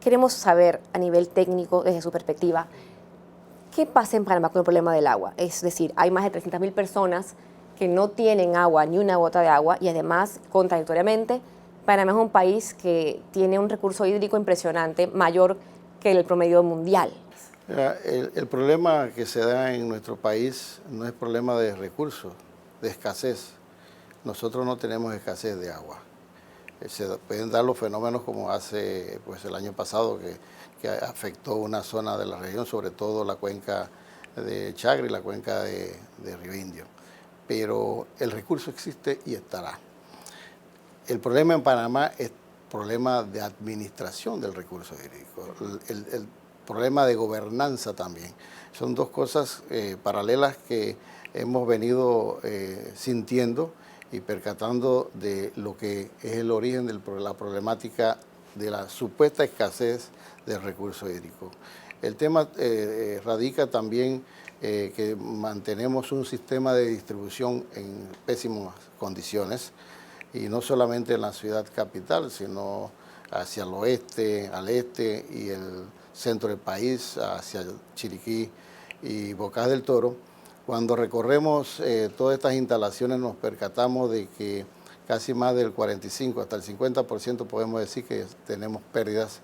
queremos saber a nivel técnico, desde su perspectiva, ¿qué pasa en Panamá con el problema del agua? Es decir, hay más de 300.000 personas que no tienen agua, ni una gota de agua, y además, contradictoriamente, Panamá es un país que tiene un recurso hídrico impresionante, mayor que el promedio mundial. Mira, el problema que se da en nuestro país no es problema de recursos, de escasez. Nosotros no tenemos escasez de agua. Se pueden dar los fenómenos como hace el año pasado que afectó una zona de la región, sobre todo la cuenca de Chagre y la cuenca de Río Indio. Pero el recurso existe y estará. El problema en Panamá es problema de administración del recurso hídrico, el problema de gobernanza también. Son dos cosas paralelas que hemos venido sintiendo y percatando de lo que es el origen de la problemática de la supuesta escasez del recurso hídrico. El tema radica también que mantenemos un sistema de distribución en pésimas condiciones, y no solamente en la ciudad capital, sino hacia el oeste, al este y el centro del país, hacia Chiriquí y Bocas del Toro. Cuando recorremos todas estas instalaciones nos percatamos de que casi más del 45 hasta el 50% podemos decir que tenemos pérdidas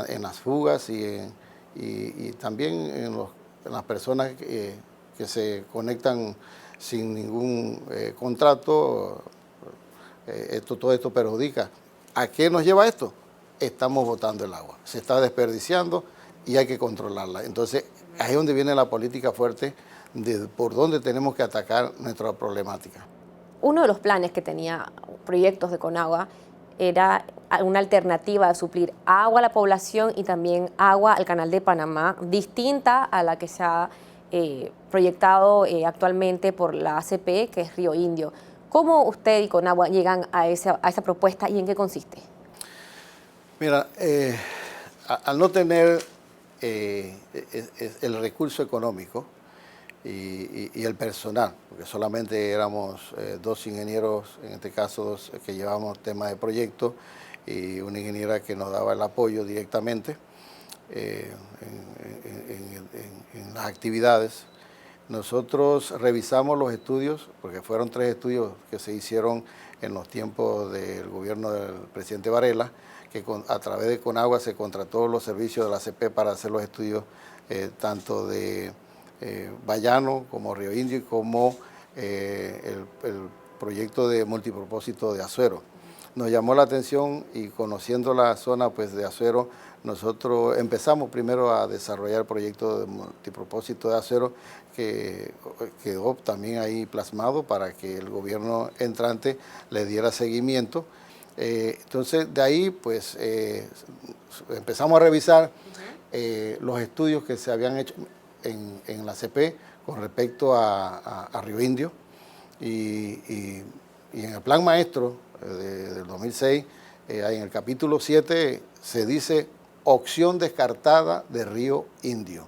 en las fugas y también en las personas que se sin ningún contrato. Todo esto perjudica. ¿A qué nos lleva esto? Estamos botando el agua, se está desperdiciando y hay que controlarla. Entonces, ahí es donde viene la política fuerte de por dónde tenemos que atacar nuestra problemática. Uno de los planes que tenía proyectos de Conagua era una alternativa de suplir agua a la población y también agua al Canal de Panamá, distinta a la que se ha proyectado actualmente por la ACP, que es Río Indio. ¿Cómo usted y Conagua llegan a esa propuesta y en qué consiste? Mira, al no tener el recurso económico y el personal, porque solamente éramos dos ingenieros, en este caso dos que llevábamos temas de proyecto y una ingeniera que nos daba el apoyo directamente en las actividades. Nosotros revisamos los estudios, porque fueron 3 estudios que se hicieron en los tiempos del gobierno del presidente Varela, que a través de Conagua se contrató los servicios de la ACP para hacer los estudios tanto de Bayano como Río Indio, como el proyecto de multipropósito de Azuero. Nos llamó la atención y conociendo la zona de Azuero, nosotros empezamos primero a desarrollar el proyecto de multipropósito de Azuero, que quedó también ahí plasmado para que el gobierno entrante le diera seguimiento. Entonces de ahí empezamos a revisar los estudios que se habían hecho en la CP con respecto a Río Indio y en el plan maestro del 2006, en el capítulo 7 se dice opción descartada de Río Indio.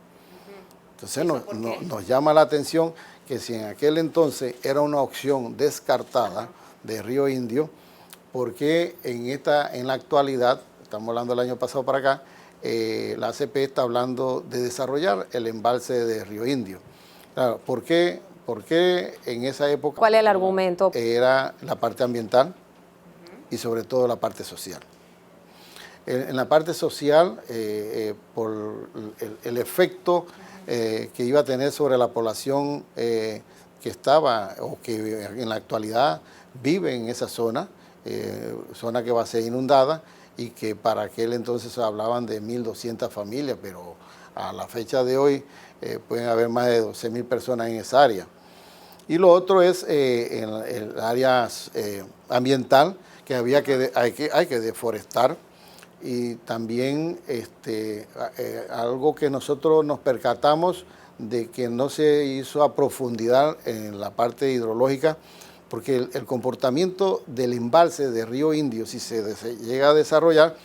Entonces nos llama la atención que si en aquel entonces era una opción descartada de Río Indio, ¿por qué en la actualidad, estamos hablando del año pasado para acá, la ACP está hablando de desarrollar el embalse de Río Indio? Claro, ¿por qué en esa época? ¿Cuál es el argumento? Era la parte ambiental y sobre todo la parte social. En la parte social, por el efecto que iba a tener sobre la población que estaba o que en la actualidad vive en esa zona que va a ser inundada y que para aquel entonces hablaban de 1.200 familias, pero a la fecha de hoy pueden haber más de 12.000 personas en esa área. Y lo otro es en el área ambiental, que hay que deforestar, y también algo que nosotros nos percatamos de que no se hizo a profundidad en la parte hidrológica, porque el comportamiento del embalse de Río Indio, si se llega a desarrollar,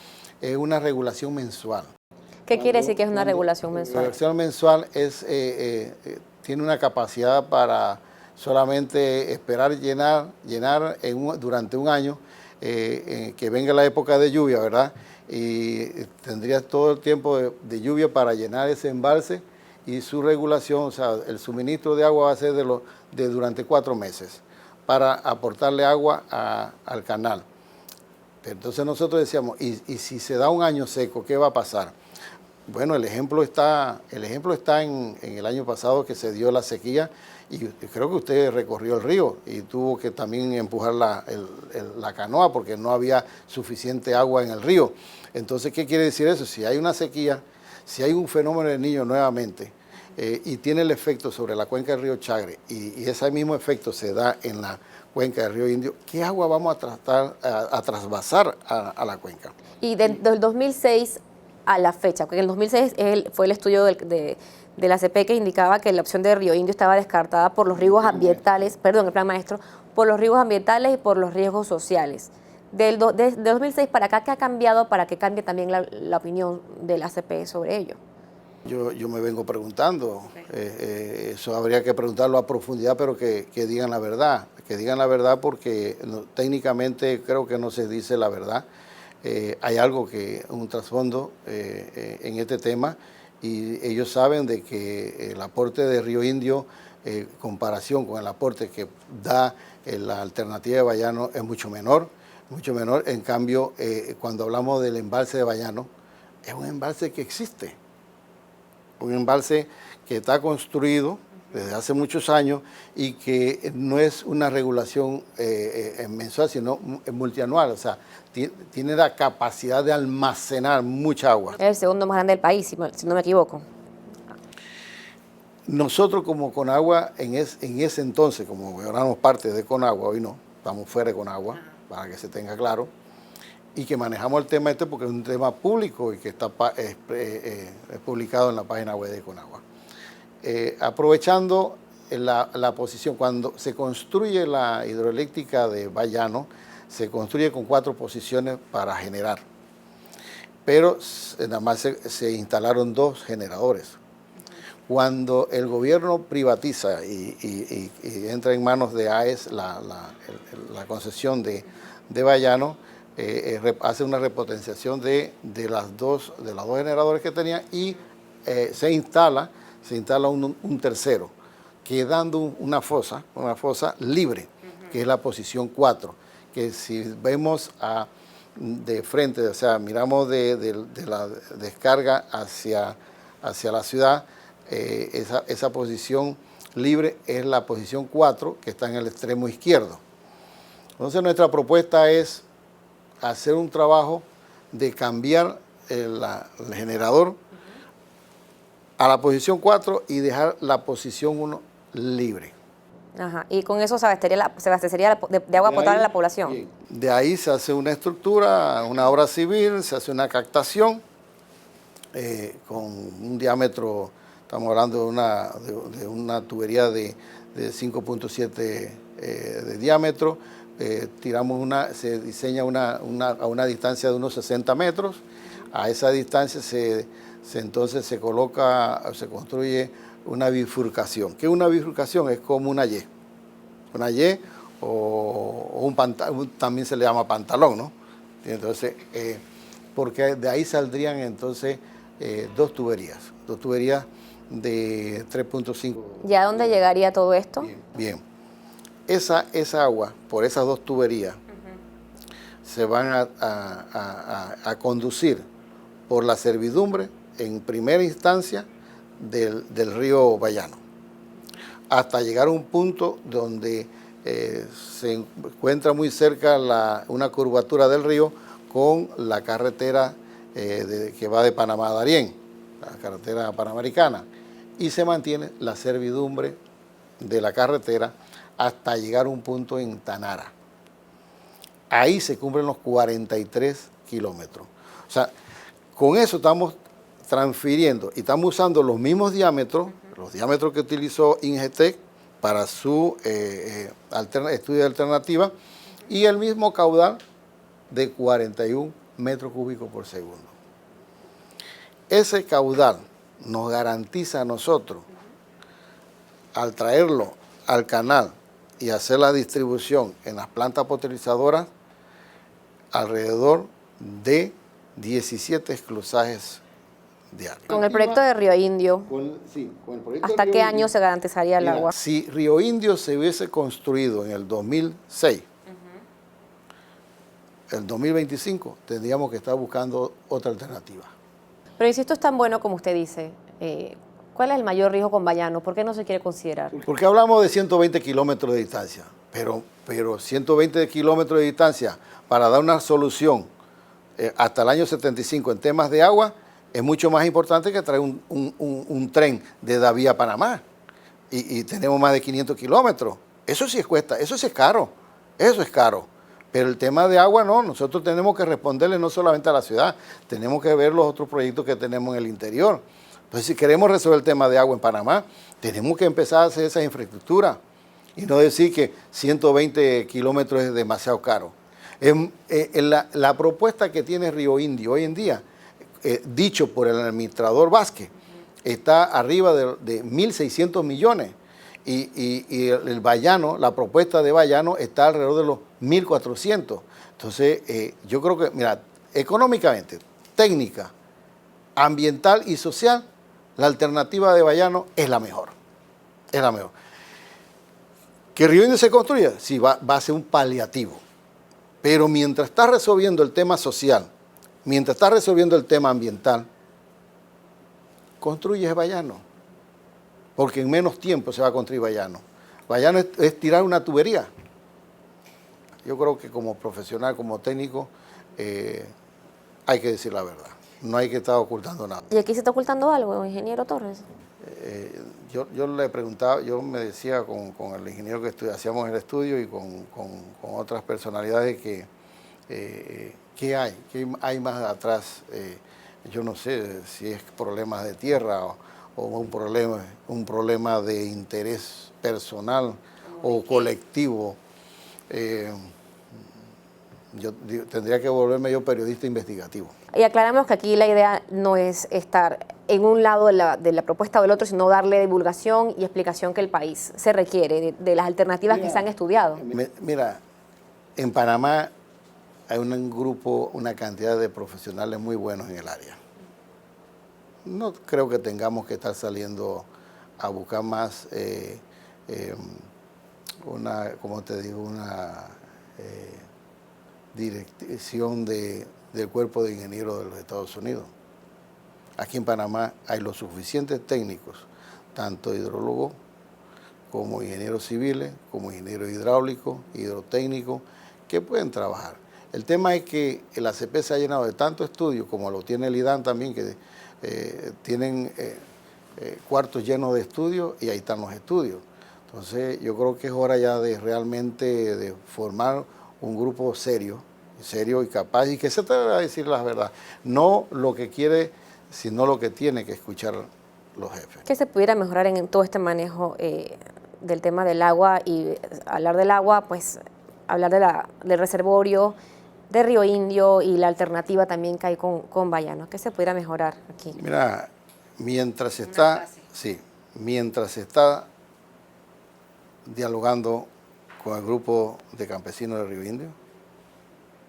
es una regulación mensual. ¿Qué quiere decir que es una regulación mensual? La regulación mensual tiene una capacidad para solamente esperar llenar durante un año, que venga la época de lluvia, ¿verdad? y tendría todo el tiempo de lluvia para llenar ese embalse, y su regulación, o sea, el suministro de agua va a ser de durante 4 meses para aportarle agua al canal. Entonces nosotros decíamos, ¿y si se da un año seco, qué va a pasar? Bueno, el ejemplo está en el año pasado, que se dio la sequía, y creo que usted recorrió el río y tuvo que también empujar la canoa porque no había suficiente agua en el río. Entonces, ¿qué quiere decir eso? Si hay una sequía, si hay un fenómeno del Niño nuevamente, y tiene el efecto sobre la cuenca del río Chagre, y ese mismo efecto se da en la cuenca del río Indio, ¿qué agua vamos a trasvasar a la cuenca? Y del 2006 a la fecha, porque en el 2006 fue el estudio de la ACP que indicaba que la opción de Río Indio estaba descartada por los riesgos ambientales, perdón, el plan maestro, por los riesgos ambientales y por los riesgos sociales. De 2006 para acá, ¿qué ha cambiado para que cambie también la opinión de la ACP sobre ello? Yo me vengo preguntando, eso habría que preguntarlo a profundidad, pero que digan la verdad porque técnicamente creo que no se dice la verdad. Hay un trasfondo en este tema, y ellos saben de que el aporte de Río Indio, comparación con el aporte que da la alternativa de Bayano, es mucho menor. En cambio, cuando hablamos del embalse de Bayano, es un embalse que existe. Un embalse que está construido desde hace muchos años y que no es una regulación mensual, sino multianual. O sea, tiene la capacidad de almacenar mucha agua. Es el segundo más grande del país, si no me equivoco. Nosotros como Conagua, en ese entonces, como éramos parte de Conagua, hoy no, estamos fuera de Conagua, para que se tenga claro, y que manejamos el tema porque es un tema público y que está publicado en la página web de Conagua. Aprovechando la posición, cuando se construye la hidroeléctrica de Bayano, se construye con 4 posiciones para generar, pero nada más se instalaron 2 generadores. Cuando el gobierno privatiza y entra en manos de AES la concesión de Bayano, hace una repotenciación de los dos generadores que tenía, y se instala un tercero, quedando una fosa libre, que es la posición 4, que si vemos de frente, o sea, miramos de la descarga hacia la ciudad, esa posición libre es la posición 4, que está en el extremo izquierdo. Entonces nuestra propuesta es hacer un trabajo de cambiar el generador a la posición 4 y dejar la posición 1 libre. Ajá. Y con eso se abastecería de agua potable a la población. De ahí se hace una estructura, una obra civil, se hace una captación con un diámetro, estamos hablando de una tubería de 5.7 de diámetro. Se diseña a una distancia de unos 60 metros. A esa distancia entonces se construye una bifurcación. ¿Qué es una bifurcación? Es como una Y. Una Y o un pantalón, también se le llama pantalón, ¿no? Entonces, porque de ahí saldrían entonces 2 tuberías de 3.5. ¿Y a dónde llegaría todo esto? Bien. Esa agua, por esas 2 tuberías, se van a conducir por la servidumbre en primera instancia del río Bayano, hasta llegar a un punto donde se encuentra muy cerca una curvatura del río con la carretera que va de Panamá a Darién, la carretera panamericana, y se mantiene la servidumbre de la carretera hasta llegar a un punto en Tanara. Ahí se cumplen los 43 kilómetros. O sea, con eso estamos transfiriendo y estamos usando los mismos diámetros, los diámetros que utilizó Ingetec para su estudio de alternativa, y el mismo caudal de 41 metros cúbicos por segundo. Ese caudal nos garantiza a nosotros, al traerlo al canal y hacer la distribución en las plantas potabilizadoras, alrededor de 17 esclusajes diarios. Con el proyecto de Río Indio, Sí, con el proyecto ¿hasta de qué Río año Indio. se garantizaría el Mira, agua? si Río Indio se hubiese construido en el 2006, el 2025 tendríamos que estar buscando otra alternativa. Pero si esto es tan bueno como usted dice, ¿cuál es el mayor riesgo con Bayano? ¿Por qué no se quiere considerar? Porque hablamos de 120 kilómetros de distancia, pero 120 kilómetros de distancia para dar una solución hasta el año 75 en temas de agua es mucho más importante que traer un tren de David a Panamá y tenemos más de 500 kilómetros. Eso sí cuesta, eso sí es caro, eso es caro. Pero el tema de agua no, nosotros tenemos que responderle no solamente a la ciudad, tenemos que ver los otros proyectos que tenemos en el interior. Entonces, si queremos resolver el tema de agua en Panamá, tenemos que empezar a hacer esa infraestructura y no decir que 120 kilómetros es demasiado caro. La propuesta que tiene Río Indio hoy en día, dicho por el administrador Vázquez, está arriba de 1.600 millones. Y el Bayano, la propuesta de Bayano está alrededor de los 1.400. Entonces, yo creo que, mira, económicamente, técnica, ambiental y social, la alternativa de Bayano es la mejor. Es la mejor. ¿Que Río Indio se construya? Sí, va a ser un paliativo. Pero mientras está resolviendo el tema social, mientras está resolviendo el tema ambiental, construye Bayano. Porque en menos tiempo se va a construir Bayano. Bayano es tirar una tubería. Yo creo que como profesional, como técnico, hay que decir la verdad. No hay que estar ocultando nada. ¿Y aquí se está ocultando algo, ingeniero Torres? Yo le preguntaba, yo me decía con el ingeniero que hacíamos el estudio y con otras personalidades que ¿qué hay? ¿Qué hay más atrás? Yo no sé si es problemas de tierra o un problema de interés personal o colectivo. Yo tendría que volverme yo periodista investigativo. Y aclaramos que aquí la idea no es estar en un lado de la propuesta o del otro, sino darle divulgación y explicación que el país se requiere de las alternativas que se han estudiado. Mira, en Panamá hay un grupo, una cantidad de profesionales muy buenos en el área. No creo que tengamos que estar saliendo a buscar más como te digo, una dirección del Cuerpo de Ingenieros de los Estados Unidos. Aquí en Panamá hay los suficientes técnicos, tanto hidrólogos como ingenieros civiles, como ingenieros hidráulicos, hidrotécnicos, que pueden trabajar. El tema es que el ACP se ha llenado de tantos estudios, como lo tiene el IDAN también, que tienen cuartos llenos de estudios y ahí están los estudios. Entonces yo creo que es hora ya de realmente de formar un grupo serio y capaz y que se atreva a decir la verdad. No lo que quiere, sino lo que tiene que escuchar los jefes. ¿Qué se pudiera mejorar en todo este manejo del tema del agua? Y hablar del agua, pues hablar del reservorio, de Río Indio y la alternativa también que hay con Bayano. ¿Qué se pudiera mejorar aquí? Mira, mientras se está dialogando con el grupo de campesinos de Río Indio,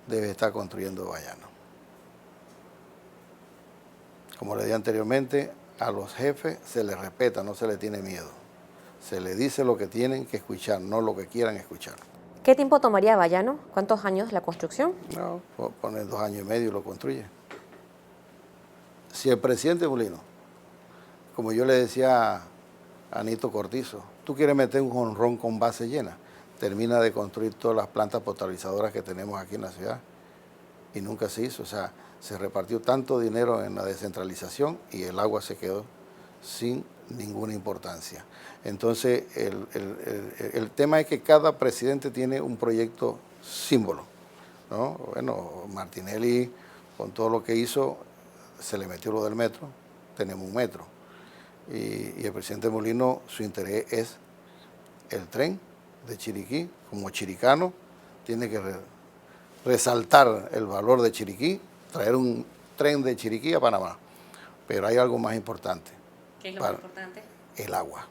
debe estar construyendo Bayano. Como le dije anteriormente, a los jefes se les respeta, no se les tiene miedo. Se les dice lo que tienen que escuchar, no lo que quieran escuchar. ¿Qué tiempo tomaría Bayano? ¿Cuántos años la construcción? No, pone 2 años y medio y lo construye. Si el presidente Mulino, como yo le decía a Anito Cortizo, tú quieres meter un jonrón con base llena, termina de construir todas las plantas potabilizadoras que tenemos aquí en la ciudad y nunca se hizo. O sea, se repartió tanto dinero en la descentralización y el agua se quedó sin ninguna importancia. Entonces, el tema es que cada presidente tiene un proyecto símbolo, ¿no? Bueno, Martinelli, con todo lo que hizo, se le metió lo del metro, tenemos un metro. Y el presidente Mulino, su interés es el tren de Chiriquí. Como chiricano, tiene que resaltar el valor de Chiriquí, traer un tren de Chiriquí a Panamá. Pero hay algo más importante. ¿Qué es lo más importante? El agua.